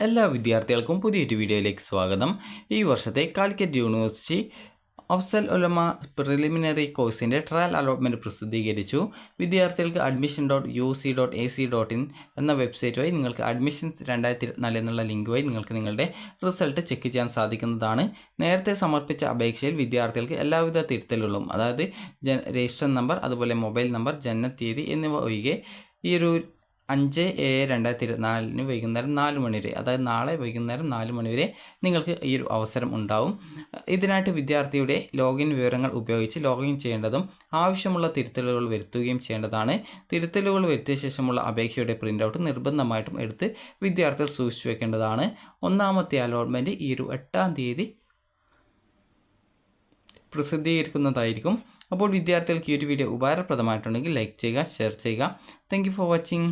എല്ലാ വിദ്യാർത്ഥികൾക്കും പുതിയൊരു വീഡിയോയിലേക്ക് സ്വാഗതം. ഈ വർഷത്തെ കാലിക്കറ്റ് യൂണിവേഴ്സിറ്റി അഫ്സൽ ഉലമ പ്രിലിമിനറി കോഴ്സിൻ്റെ ട്രയൽ അലോട്ട്മെൻറ്റ് പ്രസിദ്ധീകരിച്ചു. വിദ്യാർത്ഥികൾക്ക് admission.uc.ac.in എന്ന വെബ്സൈറ്റ് വഴി നിങ്ങൾക്ക് അഡ്മിഷൻസ് 2024 എന്നുള്ള ലിങ്ക് വഴി നിങ്ങൾക്ക് നിങ്ങളുടെ റിസൾട്ട് ചെക്ക് ചെയ്യാൻ സാധിക്കുന്നതാണ്. നേരത്തെ സമർപ്പിച്ച അപേക്ഷയിൽ വിദ്യാർത്ഥികൾക്ക് എല്ലാവിധ തിരുത്തലുകളും, അതായത് രജിസ്റ്റർ നമ്പർ, അതുപോലെ മൊബൈൽ നമ്പർ, ജനനത്തീയതി എന്നിവ ഒഴികെ ഈ ഒരു 5/7/2024 വൈകുന്നേരം 4 മണി വരെ, അതായത് നാളെ വൈകുന്നേരം 4 മണി വരെ നിങ്ങൾക്ക് ഈ ഒരു അവസരം ഉണ്ടാവും. ഇതിനായിട്ട് വിദ്യാർത്ഥിയുടെ ലോഗിൻ വിവരങ്ങൾ ഉപയോഗിച്ച് ലോഗിൻ ചെയ്യേണ്ടതും ആവശ്യമുള്ള തിരുത്തലുകൾ വരുത്തുകയും ചെയ്യേണ്ടതാണ്. തിരുത്തലുകൾ വരുത്തിയ ശേഷമുള്ള അപേക്ഷയുടെ പ്രിൻ്റ് ഔട്ട് നിർബന്ധമായിട്ടും എടുത്ത് വിദ്യാർത്ഥികൾ സൂക്ഷിച്ചു വെക്കേണ്ടതാണ്. ഒന്നാമത്തെ അലോട്ട്മെൻറ്റ് ഈ ഒരു 8-ാം തീയതി പ്രസിദ്ധീകരിക്കുന്നതായിരിക്കും. അപ്പോൾ വിദ്യാർത്ഥികൾക്ക് ഈ ഒരു വീഡിയോ ഉപകാരപ്രദമായിട്ടുണ്ടെങ്കിൽ ലൈക്ക് ചെയ്യുക, ഷെയർ ചെയ്യുക. Thank you for watching.